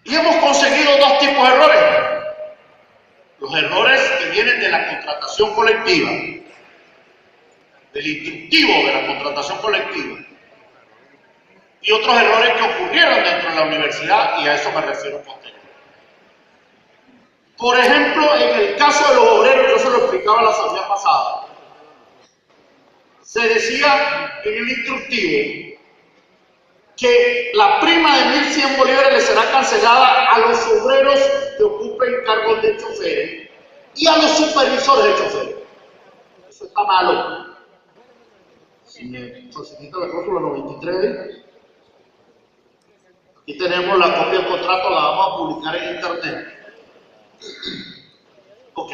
Y hemos conseguido dos tipos de errores. Los errores que vienen de la contratación colectiva, del instructivo de la contratación colectiva, y otros errores que ocurrieron dentro de la universidad, y a eso me refiero posteriormente. Por ejemplo, en el caso de los obreros, yo se lo explicaba la semana pasada, se decía en el instructivo que la prima de 1.100 bolívares le será cancelada a los obreros que ocupen cargos de choferes y a los supervisores de choferes. Eso está malo. Si me facilita la cláusula 93, aquí tenemos la copia del contrato, la vamos a publicar en internet. Ok.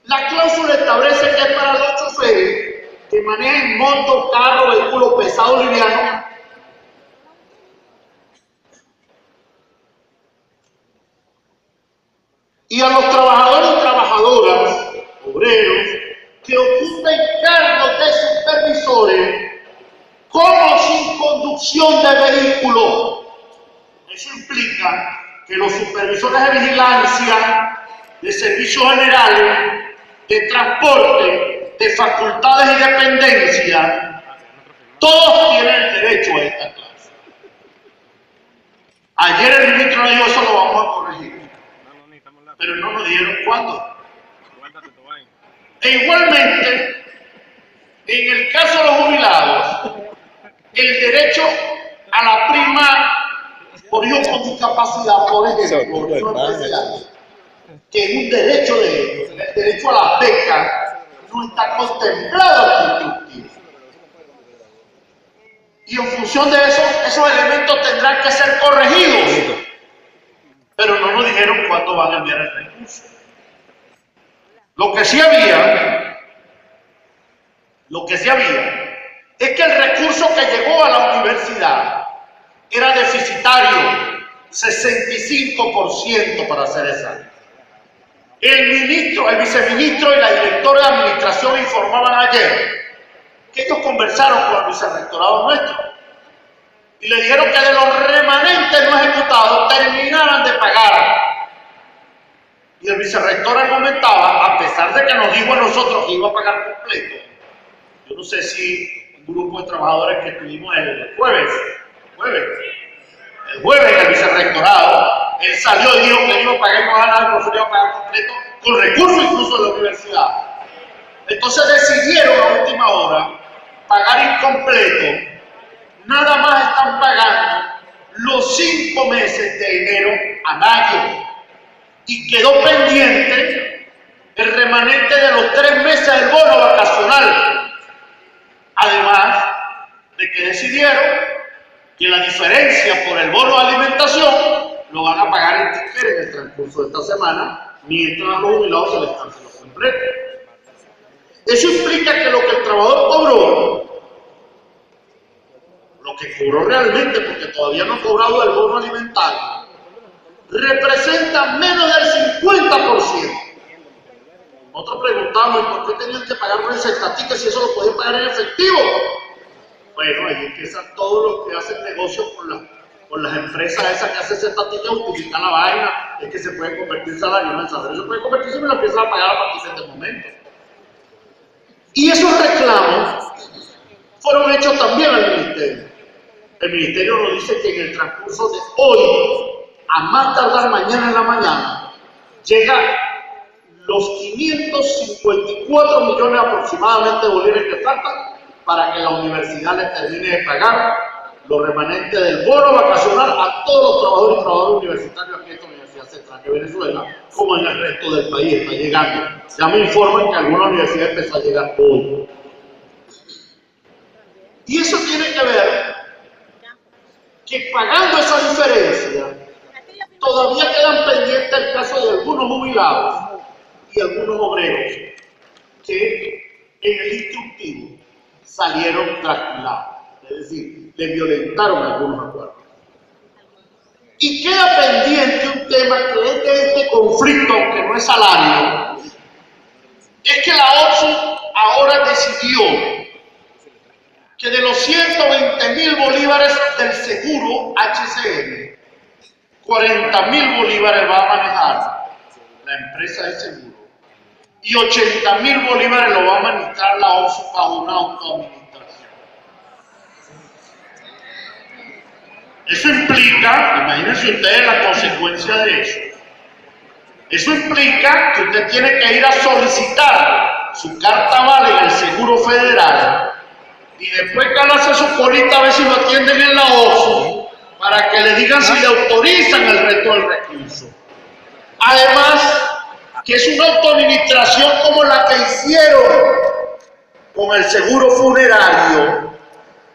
La cláusula establece que es para los choferes que manejen moto, carro, vehículo pesado, liviano, y a los trabajadores y trabajadoras, obreros, que ocupen cargos de supervisores como sin conducción de vehículo. Eso implica que los supervisores de vigilancia, de servicios generales, de transporte, de facultades y dependencias, todos tienen derecho a esta clase. Ayer el ministro dijo, eso lo vamos a corregir, pero no nos dijeron cuándo. E igualmente, en el caso de los jubilados, el derecho a la prima por hijo con discapacidad, por ejemplo, que es un derecho de ellos, el derecho a la beca, no está contemplado en el instructivo. Y en función de eso, esos elementos tendrán que ser corregidos. Pero no nos dijeron cuándo van a enviar el recurso. Lo que sí había es que el recurso que llegó a la universidad era deficitario, 65% para ser exacto. El viceministro y la directora de administración informaban ayer que ellos conversaron con el vicerrectorado nuestro y le dijeron que de los remanentes no ejecutados terminaban de pagar. Y el vicerrector argumentaba, a pesar de que nos dijo a nosotros que iba a pagar completo, yo no sé si un grupo de trabajadores que tuvimos el jueves en el vicerrectorado, él salió y dijo que iba a pagar, no ganar, el profesor iba a pagar completo, con recursos incluso de la universidad. Entonces decidieron a última hora pagar incompleto. Nada más están pagando los 5 meses de enero a mayo. Y quedó pendiente el remanente de los 3 meses del bono vacacional. Además de que decidieron que la diferencia por el bono de alimentación lo van a pagar en ticket en el transcurso de esta semana, mientras a los jubilados se les canceló completo. Eso implica que lo que el trabajador cobró, lo que cobró realmente, porque todavía no ha cobrado el bono alimentario, representa menos del 50%. Nosotros preguntamos, ¿por qué tenían que pagar un incentivo si eso lo podían pagar en efectivo? Bueno, ahí empiezan todos los que hacen negocios con las empresas esas que hacen incentivo, utilizan la vaina, es que se puede convertir en salario, no el salario se puede convertir si me lo empiezan a pagar a partir de este momento. Y esos reclamos fueron hechos también al ministerio. El ministerio nos dice que en el transcurso de hoy, a más tardar mañana en la mañana, llega los 554 millones aproximadamente de bolívares que faltan para que la universidad les termine de pagar los remanentes del bono vacacional a todos los trabajadores y trabajadoras universitarios aquí en esta Universidad Central de Venezuela, como en el resto del país está llegando. Ya me informan que alguna universidad empezó a llegar hoy. Y eso tiene que ver que pagando esa diferencia, todavía quedan pendientes el caso de algunos jubilados y algunos obreros que en el instructivo salieron trasquilados, es decir, le violentaron algunos acuerdos. Y queda pendiente un tema que es de este conflicto, que no es salario, es que la OPSU ahora decidió que de los 120.000 bolívares del seguro HCM, 40.000 bolívares va a manejar la empresa de seguro y 80.000 bolívares lo va a administrar la OSU bajo una autoadministración. Eso implica, imagínense ustedes la consecuencia de eso. Eso implica que usted tiene que ir a solicitar su carta vale en el Seguro Federal y después calarse su colita a ver si lo atienden en la OSU para que le digan si le autorizan el resto del recurso. Además, que es una autoadministración como la que hicieron con el seguro funerario,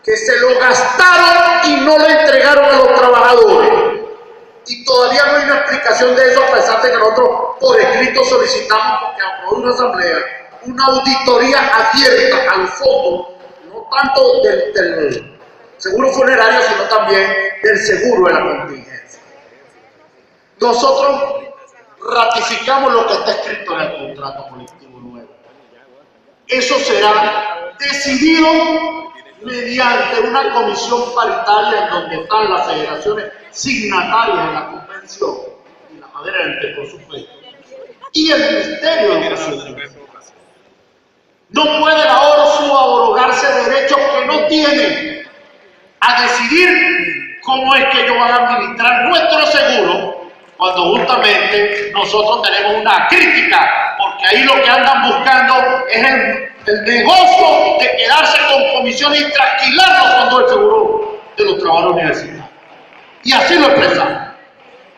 que se lo gastaron y no lo entregaron a los trabajadores. Y todavía no hay una explicación de eso, a pesar de que nosotros por escrito solicitamos, porque aprobó una asamblea, una auditoría abierta al fondo, no tanto del seguro funerario, sino también del seguro de la contingencia. Nosotros ratificamos lo que está escrito en el contrato colectivo nuevo. Eso será decidido mediante una comisión paritaria en donde están las federaciones signatarias de la convención, y la adherente, por supuesto, y el Ministerio de Educación. No puede la OSU abrogarse derechos que no tiene a decidir cómo es que ellos van a administrar nuestro seguro, cuando justamente nosotros tenemos una crítica, porque ahí lo que andan buscando es el negocio de quedarse con comisiones y trasquilar los fondos del seguro de los trabajadores universitarios. Y así lo expresamos.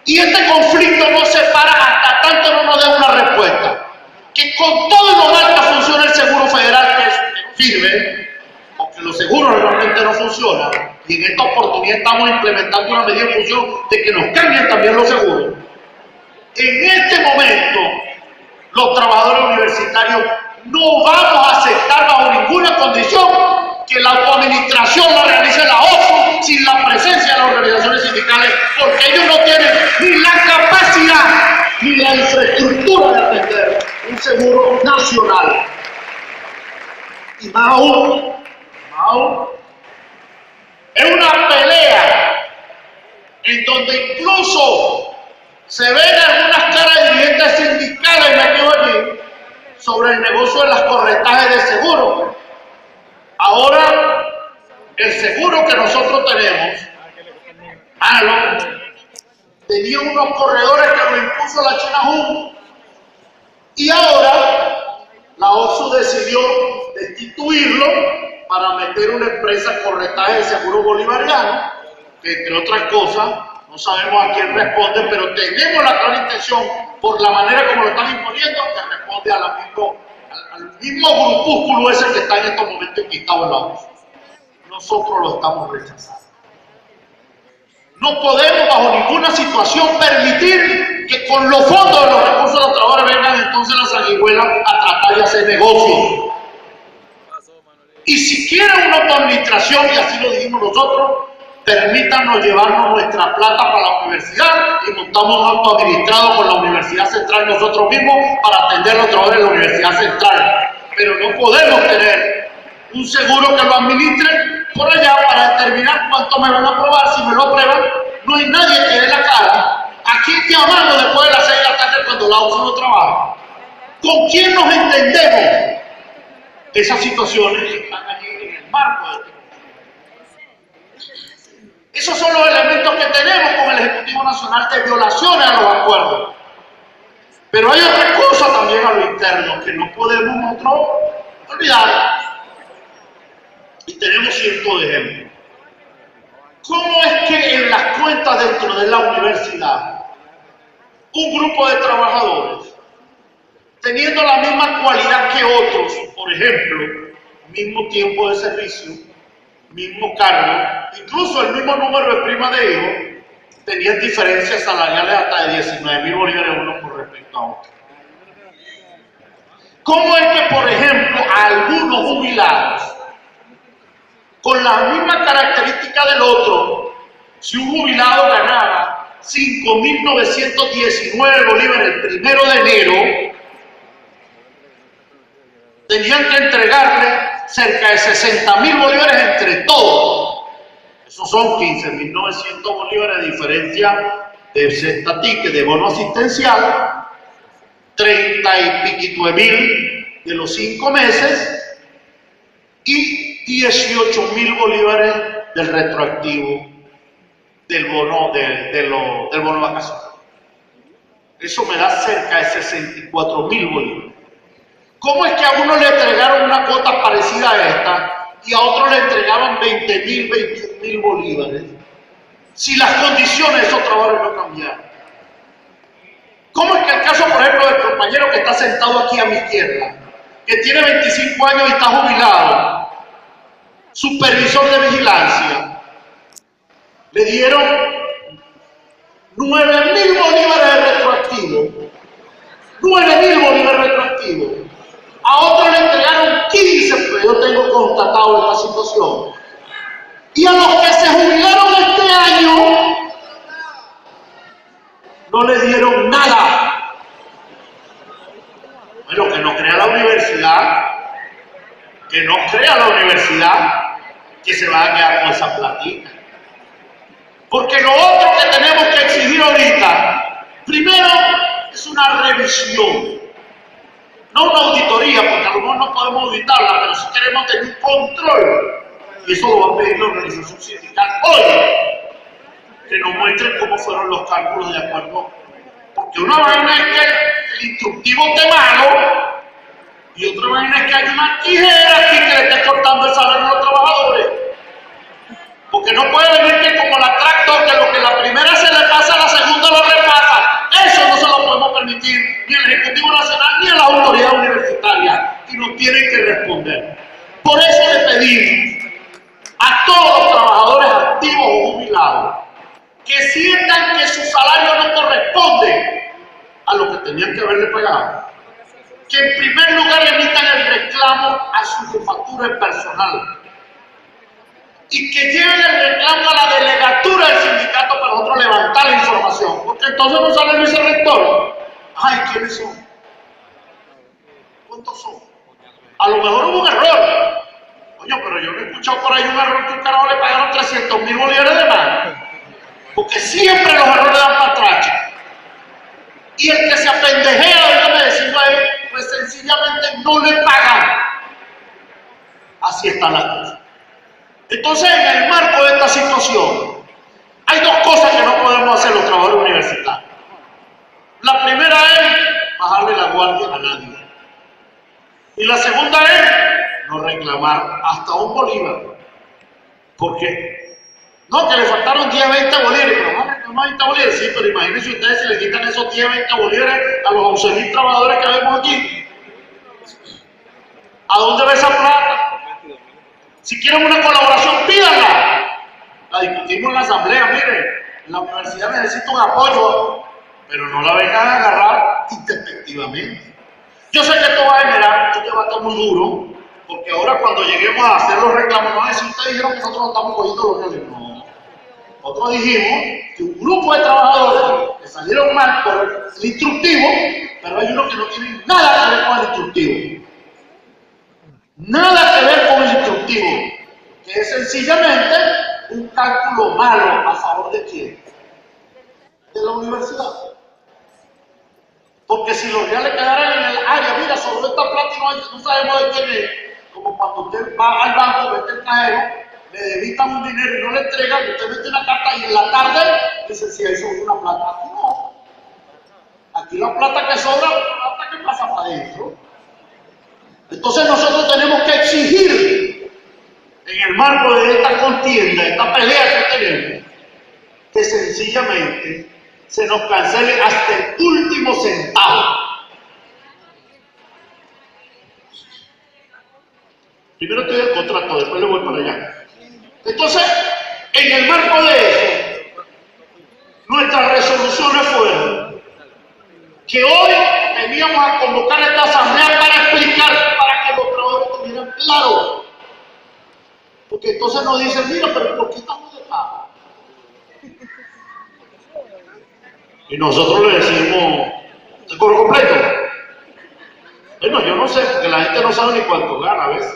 Y este conflicto no se para hasta tanto no nos den una respuesta. Que con todo lo mal que funciona el seguro federal, que no sirve, porque los seguros realmente no funcionan, y en esta oportunidad estamos implementando una medida en función de que nos cambien también los seguros. En este momento, los trabajadores universitarios no vamos a aceptar bajo ninguna condición que la autoadministración la realice la OSU sin la presencia de las organizaciones sindicales, porque ellos no tienen ni la capacidad ni la infraestructura de atender un seguro nacional. Y más aún, es una pelea en donde incluso se ven algunas caras de dirigentes sindicales metidos allí sobre el negocio de las corretajes de seguro. Ahora, el seguro que nosotros tenemos, tenía unos corredores que lo impuso la China Jun, y ahora la OSU decidió destituirlo para meter una empresa corretaje de seguro bolivariano, que entre otras cosas, no sabemos a quién responde, pero tenemos la clara intención, por la manera como lo están imponiendo, que responde al mismo grupúsculo ese que está en estos momentos enquistado en la OSU. Nosotros lo estamos rechazando. No podemos bajo ninguna situación permitir que con los fondos de los recursos de los trabajadores vengan entonces las sanguijuelas a tratar de hacer negocios. Y si quieren una autoadministración, y así lo dijimos nosotros, permítanos llevarnos nuestra plata para la universidad y montamos un autoadministrado con la Universidad Central nosotros mismos para atender a los trabajadores de la Universidad Central. Pero no podemos tener un seguro que lo administre por allá para determinar cuánto me van a aprobar. Si me lo aprueban, no hay nadie que dé la cara. ¿A quién llamamos después de las 6 de la tarde cuando la OSU no trabaja? ¿Con quién nos entendemos? Esas situaciones están allí en el marco de este. Esos son los elementos que tenemos con el Ejecutivo Nacional de violaciones a los acuerdos. Pero hay otra cosa también a lo interno que no podemos nosotros olvidar. Y tenemos cientos de ejemplos. ¿Cómo es que en las cuentas dentro de la universidad, un grupo de trabajadores, teniendo la misma cualidad que otros, por ejemplo, mismo tiempo de servicio, mismo cargo, incluso el mismo número de primas de hijos, tenían diferencias salariales hasta de 19.000 bolívares uno con respecto a otro? ¿Cómo es que, por ejemplo, a algunos jubilados, con la misma característica del otro, si un jubilado ganaba 5.919 bolívares el 1 de enero, tenían que entregarle cerca de 60.000 bolívares entre todos? Esos son 15.900 bolívares de diferencia de cesta ticket de bono asistencial, 30 y piquito mil de los 5 meses y 18.000 bolívares del retroactivo del bono del bono vacacional. Eso me da cerca de 64.000 bolívares. ¿Cómo es que a uno le entregaron una cuota parecida a esta y a otro le entregaban 20.000, 21.000 bolívares? Si las condiciones de esos trabajadores no cambiaron. ¿Cómo es que el caso, por ejemplo, del compañero que está sentado aquí a mi izquierda, que tiene 25 años y está jubilado, supervisor de vigilancia, le dieron 9.000 bolívares de retroactivo, 9.000 bolívares retroactivos, a otro le entregaron 15, pero yo tengo constatado esta situación, y a los que se jubilaron este año no le dieron nada. Bueno, que no crea la universidad, que se va a quedar con esa platita. Porque lo otro que tenemos que exigir ahorita, primero, es una revisión, no una auditoría, porque a lo mejor no podemos auditarla, pero sí queremos tener un control, y eso lo va a pedir la organización sindical hoy, que nos muestren cómo fueron los cálculos de acuerdo. Porque una vaina es que el instructivo esté malo, y otra vaina es que hay una tijera aquí que le esté cortando el salario a los trabajadores. Porque no puede venir que como la tractor, que lo que la primera se le pasa, a la segunda lo repasa. Eso no se lo podemos permitir ni el Ejecutivo Nacional ni a la autoridad universitaria, y nos tienen que responder. Por eso le pedimos a todos los trabajadores activos o jubilados que sientan que su salario no corresponde a lo que tenían que haberle pagado, que en primer lugar emitan el reclamo a su jefatura personal y que lleven el reclamo a la delegatura del sindicato para nosotros levantar la información, porque entonces no sale el vicerrector. Ay, ¿quiénes son? ¿Cuántos son? A lo mejor hubo un error. Oye, pero yo no he escuchado por ahí un error que un carajo le pagaron 300.000 bolívares de más. Porque siempre los errores dan para atrás. Y el que se apendejea, déjame decirlo ahí, pues sencillamente no le pagan. Así están las cosas. Entonces, en el marco de esta situación, hay dos cosas que no podemos hacer los trabajadores universitarios. La primera es bajarle la guardia a nadie. Y la segunda es no reclamar hasta un bolívar. ¿Por qué? No, que le faltaron 10, 20 bolívares, pero van a reclamar 20 bolívares. Sí, pero imagínense ustedes si le quitan esos 10, 20 bolívares a los 11.000 trabajadores que vemos aquí. ¿A dónde va esa plata? Si quieren una colaboración, pídanla. La discutimos en la asamblea, miren, la universidad necesita un apoyo, pero no la vengan a agarrar intempestivamente. Yo sé que esto va a generar un debate muy duro, porque ahora cuando lleguemos a hacer los reclamos, no es si ustedes dijeron que nosotros no estamos cogiendo los reclamos. No. Nosotros dijimos que un grupo de trabajadores que salieron mal por el instructivo, pero hay unos que no tienen nada que ver con el instructivo. Nada que ver con el instructivo, que es sencillamente un cálculo malo a favor de quién, de la universidad. Porque si los reales quedaran en el área, mira, sobre esta plata no sabemos de quién es, como cuando usted va al banco, vete el cajero, le debitan un dinero y no le entregan, usted mete una carta y en la tarde dice si ahí sobra una plata. Aquí no. Aquí la plata que sobra, la plata que pasa para adentro. Entonces nosotros tenemos que exigir, en el marco de esta contienda, esta pelea que tenemos, que sencillamente se nos cancele hasta el último centavo. Primero estoy el contrato, después le voy para allá. Entonces, en el marco de eso, nuestras resoluciones fueron que hoy veníamos a convocar esta asamblea para explicar, para que los trabajadores tuvieran claro. Porque entonces nos dicen, mira, pero ¿por qué estamos de pago? Y nosotros le decimos, ¿te cobro completo? Bueno, yo no sé, porque la gente no sabe ni cuánto gana a veces.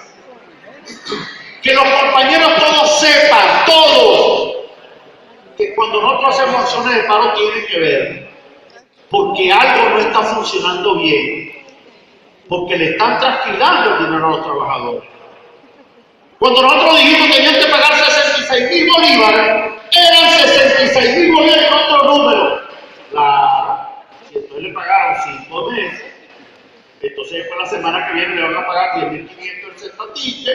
Que los compañeros todos sepan, todos, que cuando nosotros hacemos acciones de paro tiene que ver porque algo no está funcionando bien, porque le están trasquilando el dinero a los trabajadores. Cuando nosotros dijimos que tenían que pagar 66.000 bolívares, eran 66.000 bolívares con otro número. Si entonces le pagaron 5 meses, entonces después la semana que viene le van a pagar 10.500 el centatique,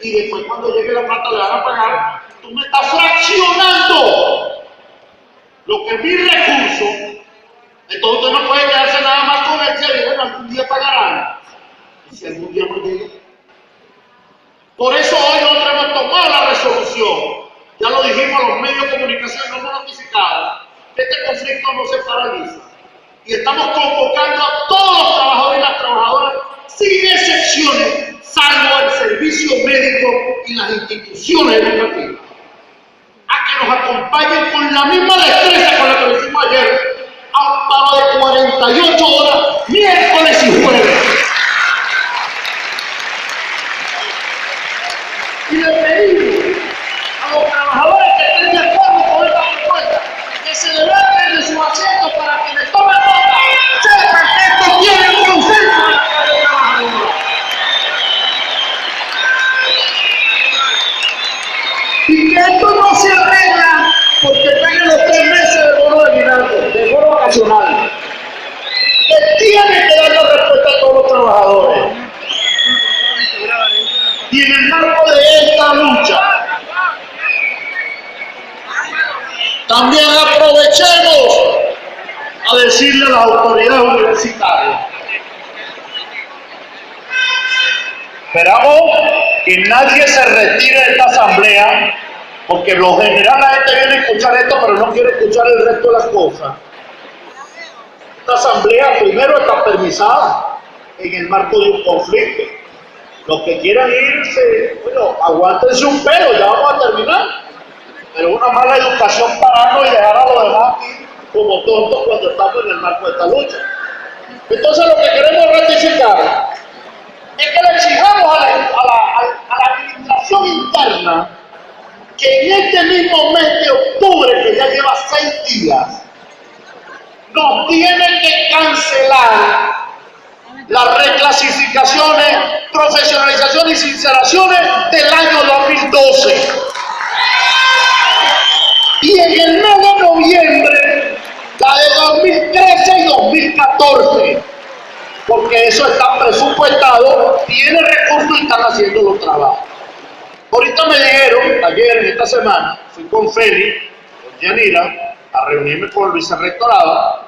y después cuando llegue la plata le van a pagar. Tú me estás fraccionando lo que es mi recurso. Entonces usted no puede quedarse nada más con el que bueno, algún día pagarán. Y si algún día no llega. Por eso hoy nosotros hemos tomado la resolución, ya lo dijimos a los medios de comunicación, no hemos notificado, que este conflicto no se paraliza. Y estamos convocando a todos los trabajadores y las trabajadoras, sin excepciones, salvo el servicio médico y las instituciones educativas, a que nos acompañen con la misma destreza con la que lo hicimos ayer, a un paro de 48 horas, miércoles y jueves. Y le pedimos a los trabajadores que estén de acuerdo con esta propuesta, que se levanten de sus asientos para que les tomen nota, sepan que esto tiene un consenso en la clase trabajadora. Y que esto no se arregla porque tengan los 3 meses de bono de aguinaldo, de bono vacacional. Que tiene que darle respuesta a todos los trabajadores. Y en el marco de esta lucha, también aprovechemos a decirle a las autoridades universitarias: esperamos que nadie se retire de esta asamblea, porque lo general la gente viene a escuchar esto, pero no quiere escuchar el resto de las cosas. Esta asamblea primero está permisada en el marco de un conflicto. Los que quieran irse, bueno, aguántense un pelo, ya vamos a terminar. Pero una mala educación pararnos y dejar a los demás aquí como tontos cuando estamos en el marco de esta lucha. Entonces lo que queremos ratificar es que le exijamos a la administración interna que en este mismo mes de octubre, que ya lleva 6 días, nos tiene que cancelar las reclasificaciones, profesionalizaciones y sinceraciones del año 2012. Y en el mes de noviembre, la de 2013 y 2014, porque eso está presupuestado, tiene recursos y están haciendo los trabajos. Ahorita me dijeron, ayer, en esta semana, fui con Félix, con Yanira, a reunirme con el vicerrectorado.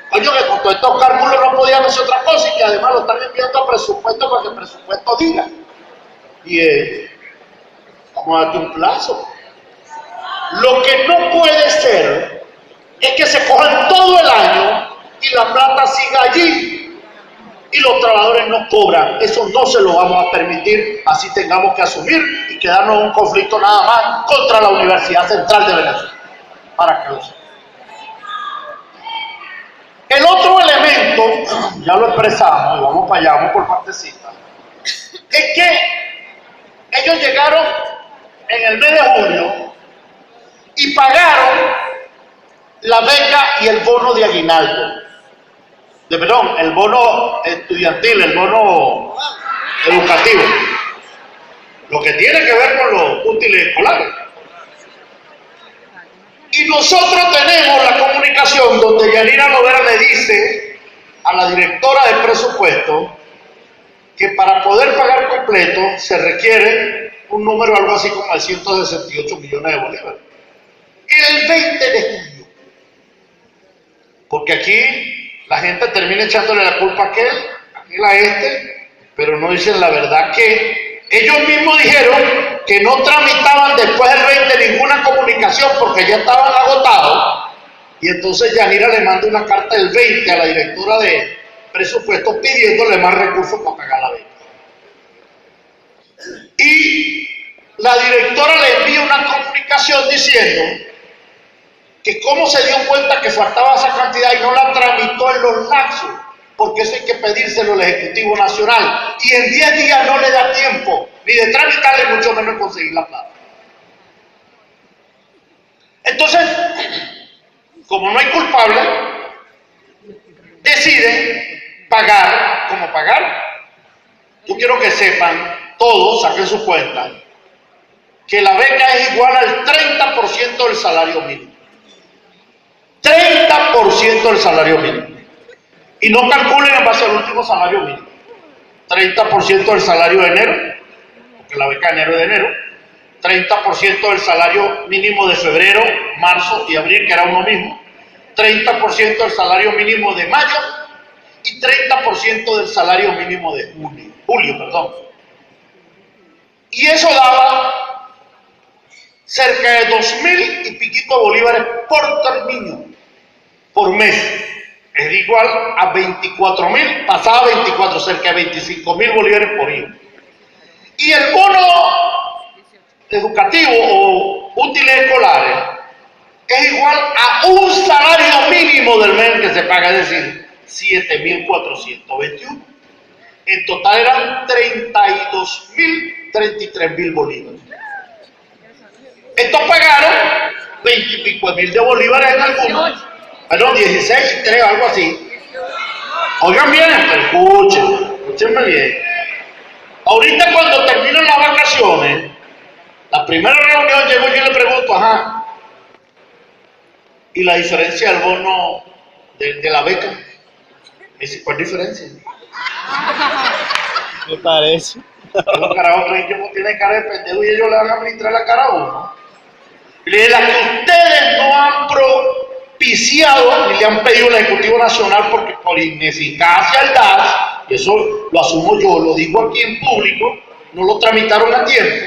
Coño, que con todos estos cálculos no podían hacer otra cosa y que además lo están enviando a presupuesto para que el presupuesto diga. Y vamos a darte un plazo. Lo que no puede ser es que se cojan todo el año y la plata siga allí y los trabajadores no cobran. Eso no se lo vamos a permitir, así tengamos que asumir y quedarnos en un conflicto nada más contra la Universidad Central de Venezuela. Para que lo sepan. El otro elemento, ya lo expresamos, y vamos para allá, vamos por partecitas, es que ellos llegaron en el mes de julio y pagaron la beca y el bono de aguinaldo. Perdón, el bono estudiantil, el bono educativo. Lo que tiene que ver con los útiles escolares. Y nosotros tenemos la comunicación donde Yanira Lovera le dice a la directora del presupuesto que para poder pagar completo se requiere un número algo así como de 168 millones de bolívares. El 20 de julio. Porque aquí la gente termina echándole la culpa a aquel a este, pero no dicen la verdad que ellos mismos dijeron que no tramitaban después del 20 ninguna comunicación porque ya estaban agotados, y entonces Yanira le manda una carta el 20 a la directora de presupuestos pidiéndole más recursos para pagar la beca. Y la directora le envía una comunicación diciendo que cómo se dio cuenta que faltaba esa cantidad y no la tramitó en los lapsos, porque eso hay que pedírselo al Ejecutivo Nacional, y en 10 días no le da tiempo ni de tramitarle, mucho menos conseguir la plata. Entonces, como no hay culpable, deciden pagar como pagar. Yo quiero que sepan, todos saquen su cuenta, que la beca es igual al 30% del salario mínimo. 30% del salario mínimo. Y no calculen en base al último salario mínimo. 30% del salario de enero, porque la beca de enero es de enero. 30% del salario mínimo de febrero, marzo y abril, que era uno mismo. 30% del salario mínimo de mayo y 30% del salario mínimo de julio. Y eso daba cerca de 2.000 y piquito bolívares por niño, por mes. Es igual a 24.000, pasaba 24, cerca de 25.000 bolívares por hijo. Y el bono educativo o útiles escolares es igual a un salario mínimo del mes que se paga, es decir, 7.421. En total eran 32.000, 33.000 bolívares. Estos pagaron 20 y pico mil de bolívares en algunos. Perdón, 16 y 3, algo así. Oigan bien, escúchenme bien. Ahorita cuando terminan las vacaciones, la primera reunión llego yo y le pregunto, ajá, ¿y la diferencia del bono de la beca? Me dice, ¿cuál diferencia? Me parece. Los carajos creen que uno tiene cara de pendejo y ellos le van a administrar la cara a uno. Y le dije, la que ustedes no han propiciado ni le han pedido al Ejecutivo Nacional porque por ineficacia el DAS, y eso lo asumo yo, lo digo aquí en público, no lo tramitaron a tiempo,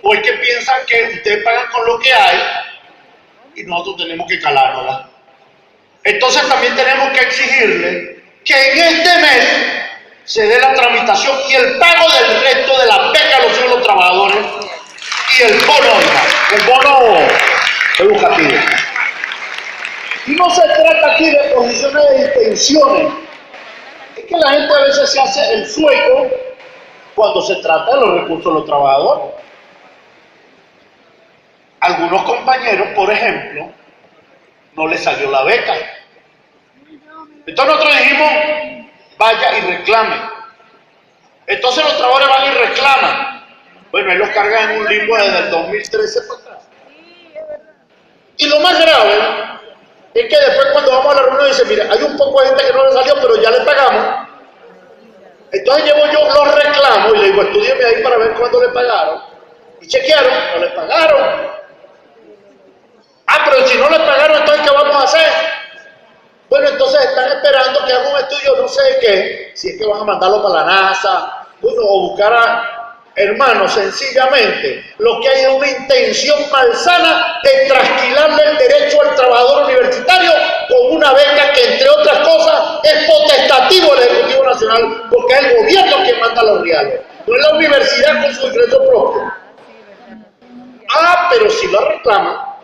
o es que piensan que ustedes pagan con lo que hay y nosotros tenemos que calárnosla. Entonces también tenemos que exigirle que en este mes se dé la tramitación y el pago del resto de la beca a los hijos de los trabajadores y el bono educativo. Y no se trata aquí de posiciones de intenciones. Es que la gente a veces se hace el sueco cuando se trata de los recursos de los trabajadores. Algunos compañeros, por ejemplo, no les salió la beca. Entonces nosotros dijimos, vaya y reclame. Entonces los trabajadores van y reclaman. Bueno, ellos cargan en un limbo desde el 2013 para atrás. Y lo más grave es que después cuando vamos a la reunión dicen, mira, hay un poco de gente que no le salió, pero ya le pagamos. Entonces llevo yo los reclamos y le digo, estúdieme ahí para ver cuándo le pagaron. Y chequearon, no le pagaron. Ah, pero si no le pagaron, entonces ¿qué vamos a hacer? Bueno, entonces están esperando que haga un estudio, no sé de qué, si es que van a mandarlo para la NASA, bueno, o buscar a hermanos, sencillamente, lo que hay es una intención malsana de trasquilarle el derecho al trabajador universitario con una beca que, entre otras cosas, es potestativo del Ejecutivo Nacional, porque es el gobierno quien manda los reales, no es la universidad con su ingreso propio. Ah, pero si lo reclama,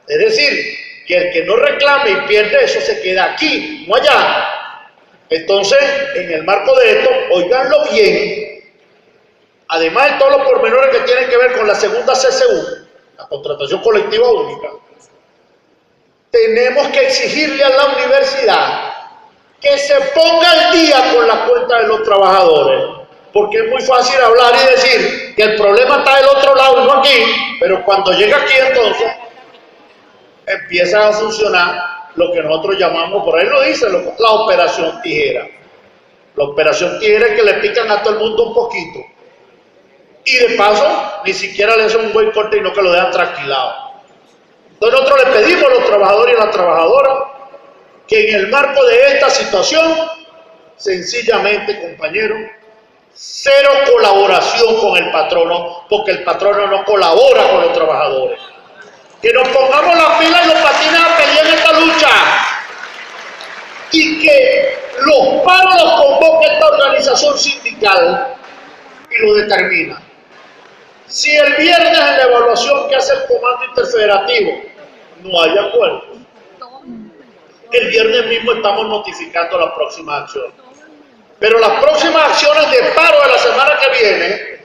es decir, que el que no reclame y pierde eso se queda aquí, no allá. Entonces, en el marco de esto, oiganlo bien, además de todos los pormenores que tienen que ver con la segunda CCU, la contratación colectiva única, tenemos que exigirle a la universidad que se ponga al día con las cuentas de los trabajadores, porque es muy fácil hablar y decir que el problema está del otro lado y no aquí, pero cuando llega aquí entonces empieza a funcionar lo que nosotros llamamos, por ahí lo dice, la operación tijera. La operación tijera es que le pican a todo el mundo un poquito. Y de paso, ni siquiera le hacen un buen corte y no que lo dejan trasquilado. Entonces nosotros le pedimos a los trabajadores y a las trabajadoras que en el marco de esta situación, sencillamente, compañeros, cero colaboración con el patrono, porque el patrono no colabora con los trabajadores. Que nos pongamos la fila y los patines a pelear en esta lucha. Y que los paros los convoque esta organización sindical y lo determina. Si el viernes en la evaluación que hace el Comando Interfederativo no hay acuerdo, el viernes mismo estamos notificando las próximas acciones. Pero las próximas acciones de paro de la semana que viene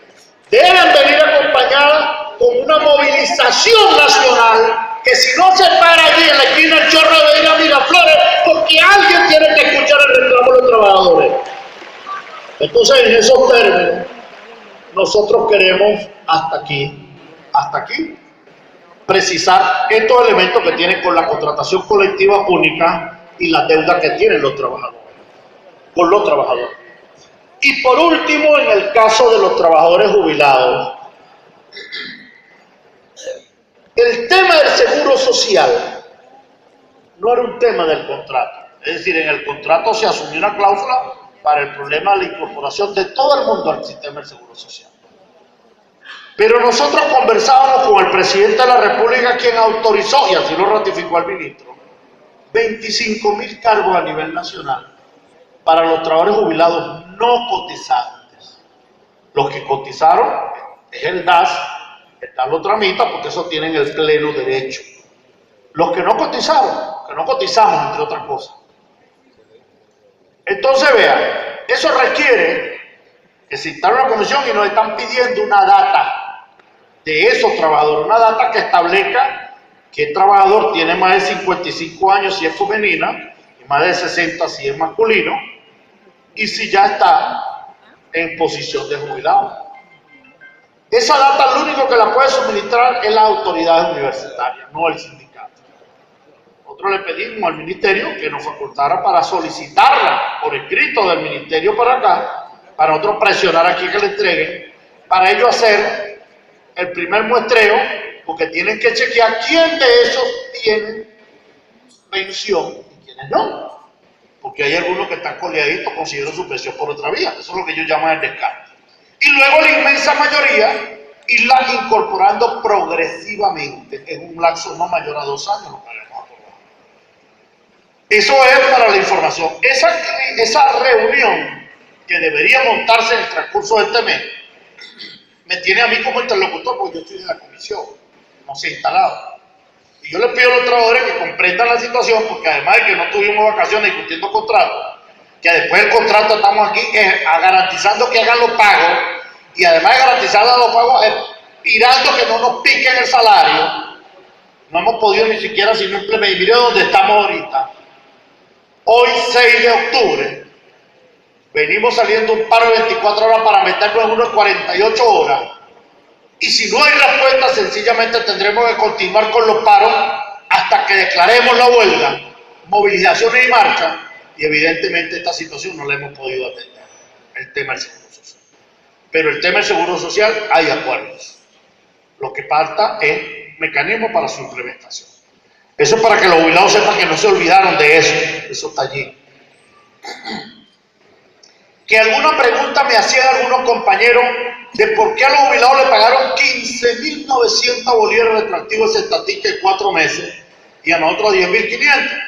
deben venir acompañadas con una movilización nacional que si no se para allí en la esquina el Chorro de ir a Miraflores, porque alguien tiene que escuchar el reclamo de los trabajadores. Entonces, en esos términos, nosotros queremos hasta aquí, precisar estos elementos que tienen con la contratación colectiva única y la deuda que tienen los trabajadores, con los trabajadores. Y por último, en el caso de los trabajadores jubilados, el tema del seguro social no era un tema del contrato. Es decir, en el contrato se asumió una cláusula para el problema de la incorporación de todo el mundo al sistema del seguro social. Pero nosotros conversábamos con el presidente de la República, quien autorizó, y así lo ratificó el ministro, 25.000 cargos a nivel nacional para los trabajadores jubilados no cotizantes. Los que cotizaron es el DAS, el DAS lo tramita porque eso tienen el pleno derecho. Los que no cotizaron, que no cotizamos, entre otras cosas. Entonces, vean, eso requiere que se instale una comisión y nos están pidiendo una data de esos trabajadores, una data que establezca que el trabajador tiene más de 55 años si es femenina y más de 60 si es masculino, y si ya está en posición de jubilado. Esa data lo único que la puede suministrar es las autoridades universitarias, no el sindicato. Nosotros le pedimos al ministerio que nos facultara para solicitarla por escrito del ministerio para acá, para nosotros presionar aquí que le entreguen, para ello hacer el primer muestreo, porque tienen que chequear quién de esos tiene pensión y quiénes no. Porque hay algunos que están coleaditos, consiguieron su pensión por otra vía. Eso es lo que ellos llaman el descarte. Y luego la inmensa mayoría irla incorporando progresivamente en un lapso no mayor a 2 años, lo que habíamos aprobado. Eso es para la información. Esa reunión que debería montarse en el transcurso de este mes me tiene a mí como interlocutor, porque yo estoy en la comisión, no se ha instalado. Y yo les pido a los trabajadores que comprendan la situación, porque además de que no tuvimos vacaciones discutiendo contratos, que después del contrato estamos aquí garantizando que hagan los pagos, y además de garantizar los pagos, aspirando que no nos piquen el salario. No hemos podido ni siquiera si no implementar. Mire dónde estamos ahorita. Hoy, 6 de octubre, venimos saliendo un paro de 24 horas para meternos en unos 48 horas. Y si no hay respuesta, sencillamente tendremos que continuar con los paros hasta que declaremos la huelga, movilizaciones y marcha, y evidentemente esta situación no la hemos podido atender, el tema del seguro social. Pero el tema del seguro social hay acuerdos. Lo que falta es mecanismos para su implementación. Eso es para que los jubilados sepan que no se olvidaron de eso, eso está allí. Que alguna pregunta me hacían algunos compañeros de por qué a los jubilados le pagaron 15.900 bolívares retroactivos de estatística en 4 meses y a nosotros 10.500.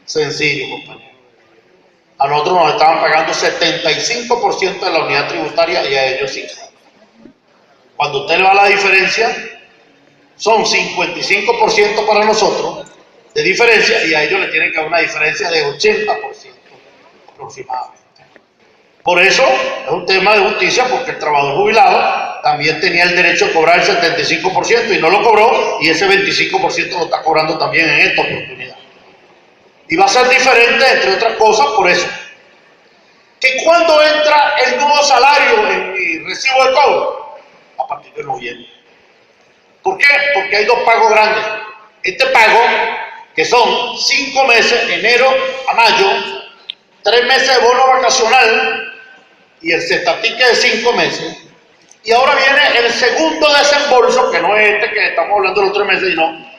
Sencillo, compañero. A nosotros nos estaban pagando 75% de la unidad tributaria y a ellos 50%. Cuando usted le va a la diferencia, son 55% para nosotros de diferencia y a ellos le tienen que dar una diferencia de 80% aproximadamente. Por eso es un tema de justicia, porque el trabajador jubilado también tenía el derecho a cobrar el 75% y no lo cobró, y ese 25% lo está cobrando también en esta oportunidad. Y va a ser diferente, entre otras cosas, por eso. Que cuando entra el nuevo salario en mi recibo de cobro, a partir de noviembre. ¿Por qué? Porque hay 2 pagos grandes. Este pago, que son 5 meses, enero a mayo, 3 meses de bono vacacional y el cestatique de 5 meses. Y ahora viene el segundo desembolso, que no es este que estamos hablando de los 3 meses, sino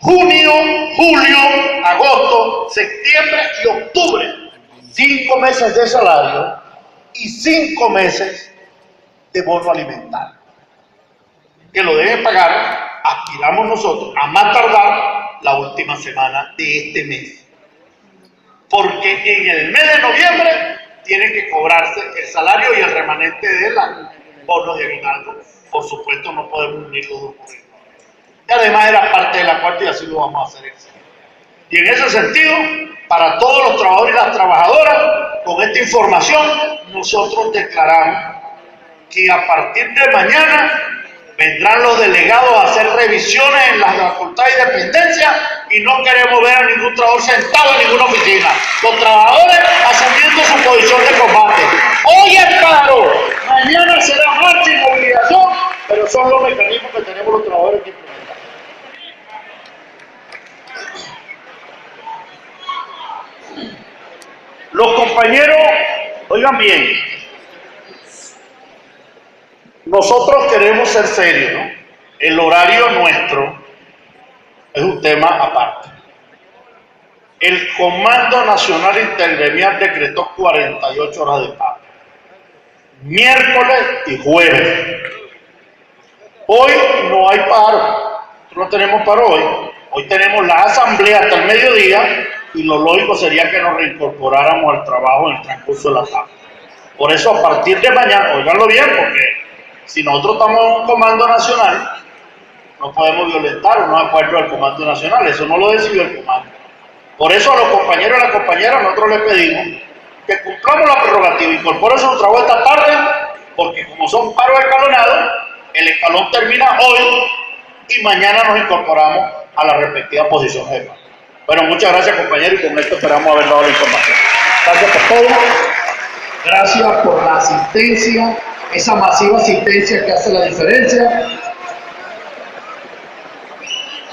junio, julio, agosto, septiembre y octubre. 5 meses de salario y 5 meses de bono alimentario, que lo deben pagar, aspiramos nosotros, a más tardar la última semana de este mes. Porque en el mes de noviembre tiene que cobrarse el salario y el remanente de la bono de aguinaldo. Por supuesto, no podemos unir los dos. Y además era parte de la cuarta y así lo vamos a hacer. Y en ese sentido, para todos los trabajadores y las trabajadoras, con esta información, nosotros declaramos que a partir de mañana Vendrán los delegados a hacer revisiones en las facultades y dependencias y no queremos ver a ningún trabajador sentado en ninguna oficina. Los trabajadores asumiendo su posición de combate. Hoy es paro, mañana será marcha y movilización, pero son los mecanismos que tenemos los trabajadores que implementar. Los compañeros, oigan bien, nosotros queremos ser serios, ¿no? El horario nuestro es un tema aparte. El Comando Nacional Intergremial decretó 48 horas de paro, miércoles y jueves. Hoy no hay paro, no tenemos paro hoy. Hoy tenemos la asamblea hasta el mediodía y lo lógico sería que nos reincorporáramos al trabajo en el transcurso de la tarde. Por eso a partir de mañana, óiganlo bien, porque si nosotros estamos en un comando nacional, no podemos violentar unos acuerdos del comando nacional, eso no lo decidió el comando. Por eso a los compañeros y a las compañeras nosotros les pedimos que cumplamos la prerrogativa, incorporen su trabajo esta tarde, porque como son paros escalonados, el escalón termina hoy y mañana nos incorporamos a la respectiva posición jefa. Bueno, muchas gracias compañeros y con esto esperamos haber dado la información. Gracias por todo, gracias por la asistencia, esa masiva asistencia que hace la diferencia.